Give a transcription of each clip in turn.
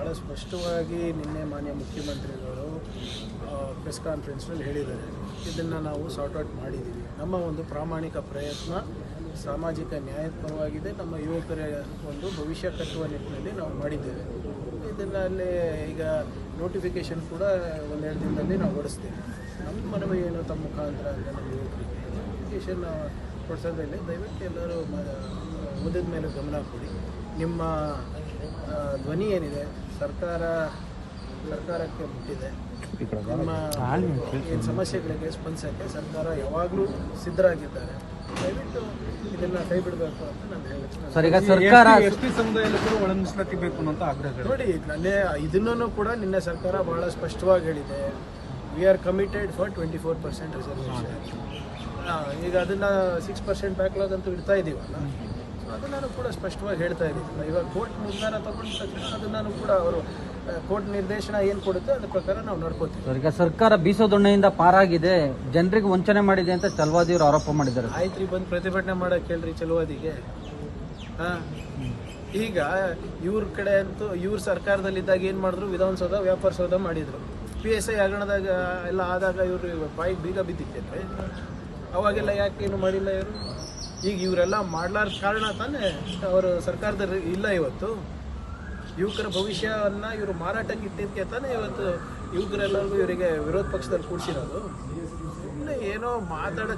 ಭಾಳ ಸ್ಪಷ್ಟವಾಗಿ ನಿನ್ನೆ ಮಾನ್ಯ ಮುಖ್ಯಮಂತ್ರಿಗಳು ಪ್ರೆಸ್ ಕಾನ್ಫರೆನ್ಸ್ನಲ್ಲಿ ಹೇಳಿದ್ದಾರೆ. ಇದನ್ನು ನಾವು ಸಾರ್ಟ್ ಔಟ್ ಮಾಡಿದ್ದೀವಿ. ನಮ್ಮ ಒಂದು ಪ್ರಾಮಾಣಿಕ ಪ್ರಯತ್ನ ಸಾಮಾಜಿಕ ನ್ಯಾಯದ ಪರವಾಗಿದೆ. ನಮ್ಮ ಯುವಕರ ಒಂದು ಭವಿಷ್ಯ ಕಟ್ಟುವ ನಿಟ್ಟಿನಲ್ಲಿ ನಾವು ಮಾಡಿದ್ದೇವೆ. ಇದರಲ್ಲಿ ಈಗ ನೋಟಿಫಿಕೇಷನ್ ಕೂಡ ಒಂದೆರಡು ದಿನದಲ್ಲಿ ನಾವು ಹೊಡಿಸ್ತೇವೆ. ನಮ್ಮ ಮನವಿ ಏನು ತಮ್ಮ ಮುಖಾಂತರ ಅಂತ ನಮ್ಮ ಯುವಕರಿಗೆ ನೋಟಿಫಿಕೇಷನ್ ಕೊಡಿಸೋದ್ರಲ್ಲಿ ದಯವಿಟ್ಟು ಎಲ್ಲರೂ ಓದಿದ ಮೇಲೆ ಗಮನ ಕೊಡಿ. ನಿಮ್ಮ ಧ್ವನಿ ಏನಿದೆ ಸರ್ಕಾರಕ್ಕೆ ಮುಟ್ಟಿದೆ. ನಿಮ್ಮ ಏನು ಸಮಸ್ಯೆಗಳಿಗೆ ಸ್ಪಂದಿಸೋಕ್ಕೆ ಸರ್ಕಾರ ಯಾವಾಗಲೂ ಸಿದ್ಧರಾಗಿದ್ದಾರೆ. ದಯವಿಟ್ಟು ಇದನ್ನು ಕೈ ಬಿಡಬೇಕು ಅಂತ ನಾನು ಹೇಳ್ತೀನಿ. ಸರ್, ಈಗ ಸರ್ಕಾರ ಎಸ್ಟಿ ಸಮುದಾಯದಲ್ಲೂ ಕೂಡ ಒಳ ಮೀಸಲಾತಿ ಬೇಕು ಅನ್ನೋ ಆಗ್ರಹ ನೋಡಿ. ಇದನ್ನೂ ಕೂಡ ನಿನ್ನೆ ಸರ್ಕಾರ ಬಹಳ ಸ್ಪಷ್ಟವಾಗಿ ಹೇಳಿದೆ. We are committed for 24% reservation. ಈಗ ಅದನ್ನು 6% ಬ್ಯಾಕ್ಲಾಗ್ ಅಂತೂ ಇಡ್ತಾ ಇದ್ದೀವಲ್ಲ, ಅದನ್ನು ಕೂಡ ಸ್ಪಷ್ಟವಾಗಿ ಹೇಳ್ತಾ ಇದ್ದೀವಿ. ಇವಾಗ ಕೋರ್ಟ್ ನಿರ್ಧಾರ ತಗೊಂಡ ತಕ್ಷಣ ಅದನ್ನು ಕೂಡ ಅವರು ಕೋರ್ಟ್ ನಿರ್ದೇಶನ ಏನು ಕೊಡುತ್ತೆ ಅದ್ರ ಪ್ರಕಾರ ನಾವು ನಡ್ಕೋತೀವಿ. ಸರ್, ಈಗ ಸರ್ಕಾರ ಬೀಸೋದೊಣ್ಣೆಯಿಂದ ಪಾರಾಗಿದೆ, ಜನರಿಗೆ ವಂಚನೆ ಮಾಡಿದೆ ಅಂತ ಚಲವಾದಿಯವರು ಆರೋಪ ಮಾಡಿದ್ದಾರೆ. ಆಯ್ತು, ಬಂದು ಪ್ರತಿಭಟನೆ ಮಾಡೋಕೆ ಹೇಳ್ರಿ ಚಲವಾದಿಗೆ. ಈಗ ಇವ್ರ ಕಡೆ ಅಂತೂ ಇವ್ರ ಸರ್ಕಾರದಲ್ಲಿದ್ದಾಗ ಏನು ಮಾಡಿದ್ರು, ವಿಧಾನಸೌಧ ವ್ಯಾಪಾರ ಸೌಧ ಮಾಡಿದರು. PSI ಹಗರಣದಾಗ ಎಲ್ಲ ಆದಾಗ ಇವರು ಬಾಯಿಗೆ ಬೀಗ ಬಿದ್ದಿತ್ತೇನೆ. ಅವಾಗೆಲ್ಲ ಯಾಕೆ ಏನು ಮಾಡಿಲ್ಲ ಇವರು? ಈಗ ಇವರೆಲ್ಲ ಮಾಡ್ಲಾರ್ದ ಕಾರಣ ತಾನೇ ಅವರು ಸರ್ಕಾರದಲ್ಲಿ ಇಲ್ಲ. ಇವತ್ತು ಯುವಕರ ಭವಿಷ್ಯವನ್ನು ಇವರು ಮಾರಾಟಕ್ಕೆ ಇಟ್ಟಿದ್ದಕ್ಕೆ ತಾನೇ ಇವತ್ತು ಯುವಕರೆಲ್ಲರಿಗೂ ಇವರಿಗೆ ವಿರೋಧ ಪಕ್ಷದಲ್ಲಿ ಕೂಡಿಸಿರೋದು. ಸುಮ್ಮನೆ ಏನೋ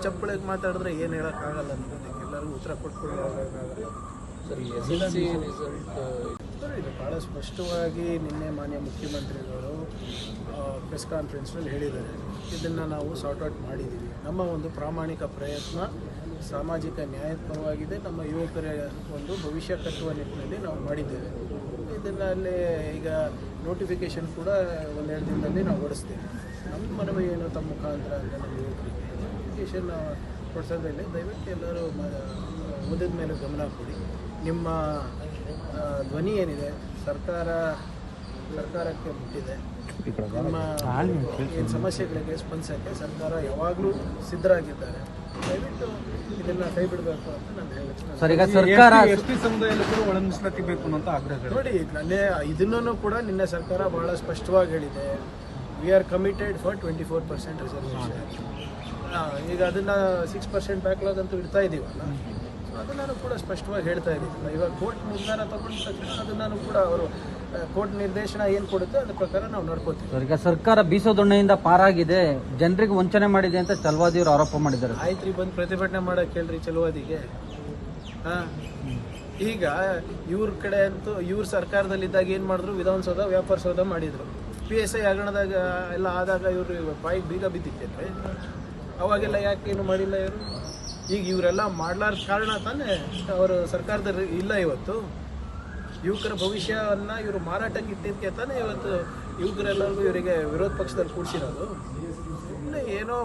ಚಪ್ಪಳಿಗೆ ಮಾತಾಡಿದ್ರೆ ಏನು ಹೇಳೋಕ್ಕಾಗಲ್ಲ ಅಂತ ಎಲ್ಲರಿಗೂ ಉತ್ತರ ಕೊಟ್ಕೊಳ್ಳೋಕ್ಕಾಗಲ್ಲ. ಇದು ಭಾಳ ಸ್ಪಷ್ಟವಾಗಿ ನಿನ್ನೆ ಮಾನ್ಯ ಮುಖ್ಯಮಂತ್ರಿಗಳು ಪ್ರೆಸ್ ಕಾನ್ಫರೆನ್ಸ್ನಲ್ಲಿ ಹೇಳಿದ್ದಾರೆ. ಇದನ್ನು ನಾವು ಸಾರ್ಟ್ ಔಟ್ ಮಾಡಿದ್ದೀವಿ. ನಮ್ಮ ಒಂದು ಪ್ರಾಮಾಣಿಕ ಪ್ರಯತ್ನ ಸಾಮಾಜಿಕ ನ್ಯಾಯದ ಪರವಾಗಿದೆ. ನಮ್ಮ ಯುವಕರ ಒಂದು ಭವಿಷ್ಯ ಕಟ್ಟುವ ನಿಟ್ಟಿನಲ್ಲಿ ನಾವು ಮಾಡಿದ್ದೇವೆ. ಇದರಲ್ಲಿ ಈಗ ನೋಟಿಫಿಕೇಷನ್ ಕೂಡ ಒಂದೆರಡು ದಿನದಲ್ಲಿ ನಾವು ಹೊಡಿಸ್ತೇವೆ. ನಮ್ಮ ಮನವಿ ಏನು ತಮ್ಮ ಮುಖಾಂತರ ಅಂತ ನಮ್ಮ ಯುವಕರಿಗೆ ನೋಟಿಫಿಕೇಷನ್ ಕೊಡಿಸೋದ್ರಲ್ಲಿ ದಯವಿಟ್ಟು ಎಲ್ಲರೂ ಓದಿದ ಮೇಲೆ ಗಮನ ಕೊಡಿ. ನಿಮ್ಮ ಧ್ವನಿ ಏನಿದೆ ಸರ್ಕಾರಕ್ಕೆ ಮುಟ್ಟಿದೆ. ನಿಮ್ಮ ಏನು ಸಮಸ್ಯೆಗಳಿಗೆ ಸ್ಪಂದಿಸೋಕ್ಕೆ ಸರ್ಕಾರ ಯಾವಾಗಲೂ ಸಿದ್ಧರಾಗಿದ್ದಾರೆ. ದಯವಿಟ್ಟು ಇದನ್ನು ಕೈ ಬಿಡಬೇಕು ಅಂತ ನಾನು ಹೇಳ್ತೀನಿ. ಸರ್, ಈಗ ಸರ್ಕಾರ ಎಸ್ಟಿ ಸಮುದಾಯದಲ್ಲೂ ಕೂಡ ಒಳ ಮೀಸಲಾತಿ ಬೇಕು ಅನ್ನೋ ಆಗ್ರಹ ನೋಡಿ. ಇದನ್ನೂ ಕೂಡ ನಿನ್ನೆ ಸರ್ಕಾರ ಬಹಳ ಸ್ಪಷ್ಟವಾಗಿ ಹೇಳಿದೆ. We are committed for 24% reservation. ಈಗ ಅದನ್ನು 6% ಬ್ಯಾಕ್ಲಾಗ್ ಅಂತೂ ಇಡ್ತಾ ಇದ್ದೀವಲ್ಲ, ಅದನ್ನು ಕೂಡ ಸ್ಪಷ್ಟವಾಗಿ ಹೇಳ್ತಾ ಇದ್ದೀವಿ. ಇವಾಗ ಕೋರ್ಟ್ ನಿರ್ಧಾರ ತಗೊಂಡ ತಕ್ಷಣ ಅದನ್ನು ಕೂಡ ಅವರು ಕೋರ್ಟ್ ನಿರ್ದೇಶನ ಏನು ಕೊಡುತ್ತೆ ಅದ್ರ ಪ್ರಕಾರ ನಾವು ನಡ್ಕೋತೀವಿ. ಸರ್, ಈಗ ಸರ್ಕಾರ ಬೀಸೋದೊಣ್ಣೆಯಿಂದ ಪಾರಾಗಿದೆ, ಜನರಿಗೆ ವಂಚನೆ ಮಾಡಿದೆ ಅಂತ ಚಲವಾದಿಯವರು ಆರೋಪ ಮಾಡಿದ್ದಾರೆ. ಆಯ್ತು, ಬಂದು ಪ್ರತಿಭಟನೆ ಮಾಡೋಕೆ ಹೇಳ್ರಿ ಚಲವಾದಿಗೆ. ಈಗ ಇವ್ರ ಕಡೆ ಅಂತೂ ಇವ್ರ ಸರ್ಕಾರದಲ್ಲಿದ್ದಾಗ ಏನು ಮಾಡಿದ್ರು, ವಿಧಾನಸೌಧ ವ್ಯಾಪಾರ ಸೌಧ ಮಾಡಿದರು. PSI ಹಗರಣದಾಗ ಎಲ್ಲ ಆದಾಗ ಇವರು ಬಾಯಿಗೆ ಬೀಗ ಬಿದ್ದಿತ್ತೇನೆ. ಅವಾಗೆಲ್ಲ ಯಾಕೆ ಏನು ಮಾಡಿಲ್ಲ ಇವರು? ಈಗ ಇವರೆಲ್ಲ ಮಾಡ್ಲಾರ್ದ ಕಾರಣ ತಾನೇ ಅವರು ಸರ್ಕಾರದಲ್ಲಿ ಇಲ್ಲ. ಇವತ್ತು ಯುವಕರ ಭವಿಷ್ಯವನ್ನು ಇವರು ಮಾರಾಟಕ್ಕೆ ಇಟ್ಟಿದ್ದಕ್ಕೆ ತಾನೇ ಇವತ್ತು ಯುವಕರೆಲ್ಲರಿಗೂ ಇವರಿಗೆ ವಿರೋಧ ಪಕ್ಷದಲ್ಲಿ ಕೂಡಿಸಿರೋದು. ಸುಮ್ಮನೆ ಏನೋ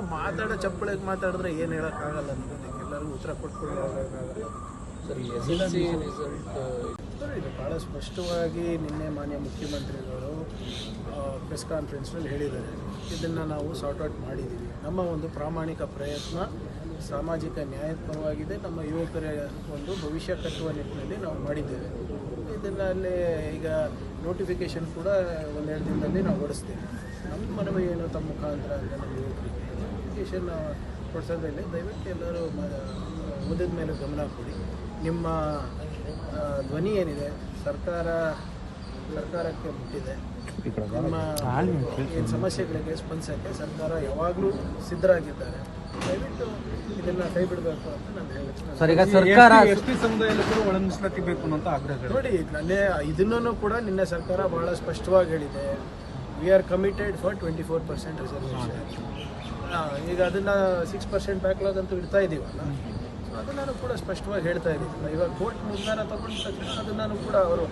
ಚಪ್ಪಳಿಗೆ ಮಾತಾಡಿದ್ರೆ ಏನು ಹೇಳೋಕ್ಕಾಗಲ್ಲ ಅಂತ ಎಲ್ಲರಿಗೂ ಉತ್ತರ ಕೊಟ್ಕೊಳ್ಳೋಕ್ಕಾಗಲ್ಲ. ಇದು ಭಾಳ ಸ್ಪಷ್ಟವಾಗಿ ನಿನ್ನೆ ಮಾನ್ಯ ಮುಖ್ಯಮಂತ್ರಿಗಳು ಪ್ರೆಸ್ ಕಾನ್ಫರೆನ್ಸ್ನಲ್ಲಿ ಹೇಳಿದ್ದಾರೆ. ಇದನ್ನು ನಾವು ಸಾರ್ಟ್ ಔಟ್ ಮಾಡಿದ್ದೀವಿ. ನಮ್ಮ ಒಂದು ಪ್ರಾಮಾಣಿಕ ಪ್ರಯತ್ನ ಸಾಮಾಜಿಕ ನ್ಯಾಯದ ಪರವಾಗಿದೆ. ನಮ್ಮ ಯುವಕರ ಒಂದು ಭವಿಷ್ಯ ಕಟ್ಟುವ ನಿಟ್ಟಿನಲ್ಲಿ ನಾವು ಮಾಡಿದ್ದೇವೆ. ಇದರಲ್ಲಿ ಈಗ ನೋಟಿಫಿಕೇಷನ್ ಕೂಡ ಒಂದೆರಡು ದಿನದಲ್ಲಿ ನಾವು ಹೊಡಿಸ್ತೇವೆ. ನಮ್ಮ ಮನವಿ ಏನು ತಮ್ಮ ಮುಖಾಂತರ ಅಂತ ನಮ್ಮ ಯುವಕರಿಗೆ ನೋಟಿಫಿಕೇಷನ್ ಕೊಡಿಸೋದ್ರಲ್ಲಿ ದಯವಿಟ್ಟು ಎಲ್ಲರೂ ಓದಿದ ಮೇಲೆ ಗಮನ ಕೊಡಿ. ನಿಮ್ಮ ಧ್ವನಿ ಏನಿದೆ ಸರ್ಕಾರಕ್ಕೆ ಮುಟ್ಟಿದೆ. ನಿಮ್ಮ ಏನು ಸಮಸ್ಯೆಗಳಿಗೆ ಸ್ಪಂದಿಸೋಕ್ಕೆ ಸರ್ಕಾರ ಯಾವಾಗಲೂ ಸಿದ್ಧರಾಗಿದ್ದಾರೆ. ದಯವಿಟ್ಟು ಇದನ್ನು ಕೈ ಬಿಡಬೇಕು ಅಂತ ನಾನು ಹೇಳ್ತೀನಿ. ಸರ್, ಈಗ ಸರ್ಕಾರ ಎಸ್ಟಿ ಸಮುದಾಯದಲ್ಲೂ ಕೂಡ ಒಳ ಮೀಸಲಾತಿ ಬೇಕು ಅನ್ನೋ ಆಗ್ರಹ ನೋಡಿ. ಇದನ್ನೂ ಕೂಡ ನಿನ್ನೆ ಸರ್ಕಾರ ಬಹಳ ಸ್ಪಷ್ಟವಾಗಿ ಹೇಳಿದೆ. We are committed for 24% reservation. ಈಗ ಅದನ್ನು 6% ಬ್ಯಾಕ್ಲಾಗ್ ಅಂತೂ ಇಡ್ತಾ ಇದ್ದೀವಲ್ಲ, ಅದನ್ನು ಕೂಡ ಸ್ಪಷ್ಟವಾಗಿ ಹೇಳ್ತಾ ಇದ್ದೀವಿ. ಇವಾಗ ಕೋರ್ಟ್ ನಿರ್ಧಾರ ತಗೊಂಡ ತಕ್ಷಣ ಅದನ್ನು ಕೂಡ ಅವರು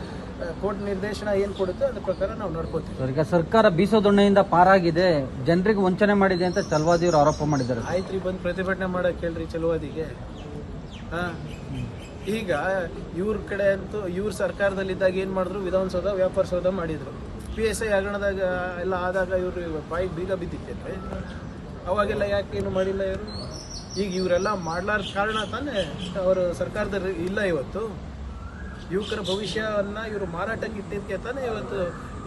ಕೋರ್ಟ್ ನಿರ್ದೇಶನ ಏನು ಕೊಡುತ್ತೆ ಅದ್ರ ಪ್ರಕಾರ ನಾವು ನಡ್ಕೋತೀವಿ. ಸರ್, ಈಗ ಸರ್ಕಾರ ಬೀಸೋದೊಣ್ಣೆಯಿಂದ ಪಾರಾಗಿದೆ, ಜನರಿಗೆ ವಂಚನೆ ಮಾಡಿದೆ ಅಂತ ಚಲವಾದಿಯವರು ಆರೋಪ ಮಾಡಿದ್ದಾರೆ. ಆಯ್ತು, ಬಂದು ಪ್ರತಿಭಟನೆ ಮಾಡೋಕೆ ಹೇಳ್ರಿ ಚಲವಾದಿಗೆ. ಈಗ ಇವ್ರ ಕಡೆ ಅಂತೂ ಇವ್ರ ಸರ್ಕಾರದಲ್ಲಿದ್ದಾಗ ಏನು ಮಾಡಿದ್ರು, ವಿಧಾನಸೌಧ ವ್ಯಾಪಾರ ಸೌಧ ಮಾಡಿದರು. PSI ಹಗರಣದಾಗ ಎಲ್ಲ ಆದಾಗ ಇವರು ಬಾಯಿಗೆ ಬೀಗ ಬಿದ್ದಿತ್ತೇನೆ. ಅವಾಗೆಲ್ಲ ಯಾಕೆ ಏನು ಮಾಡಿಲ್ಲ ಇವರು? ಈಗ ಇವರೆಲ್ಲ ಮಾಡ್ಲಾರ್ದ ಕಾರಣ ತಾನೇ ಅವರು ಸರ್ಕಾರದಲ್ಲಿ ಇಲ್ಲ. ಇವತ್ತು ಯುವಕರ ಭವಿಷ್ಯವನ್ನು ಇವರು ಮಾರಾಟಕ್ಕೆ ಇಟ್ಟಿದ್ದಕ್ಕೆ ತಾನೇ ಇವತ್ತು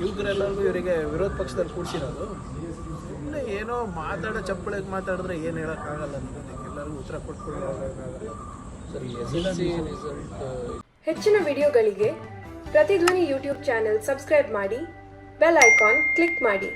ಯುವಕರೆಲ್ಲರಿಗೂ ಇವರಿಗೆ ವಿರೋಧ ಪಕ್ಷದಲ್ಲಿ ಕೂಡಿಸಿರೋದು. ಸುಮ್ಮನೆ ಏನೋ ಮಾತಾಡೋ ಚಪ್ಪಳಿಗೆ ಮಾತಾಡಿದ್ರೆ ಏನು ಹೇಳೋಕ್ಕಾಗಲ್ಲ ಅನ್ನೋದಕ್ಕೆ ಎಲ್ಲರಿಗೂ ಉತ್ತರ ಕೊಟ್ಕೊಂಡು ಹೋಗೋಕ್ಕಾಗಲ್ಲ. ಹೆಚ್ಚಿನ ವಿಡಿಯೋಗಳಿಗೆ ಪ್ರತಿಧ್ವನಿ ಯೂಟ್ಯೂಬ್ ಚಾನೆಲ್ ಸಬ್ಸ್ಕ್ರೈಬ್ ಮಾಡಿ, ಬೆಲ್ ಐಕಾನ್ ಕ್ಲಿಕ್ ಮಾಡಿ.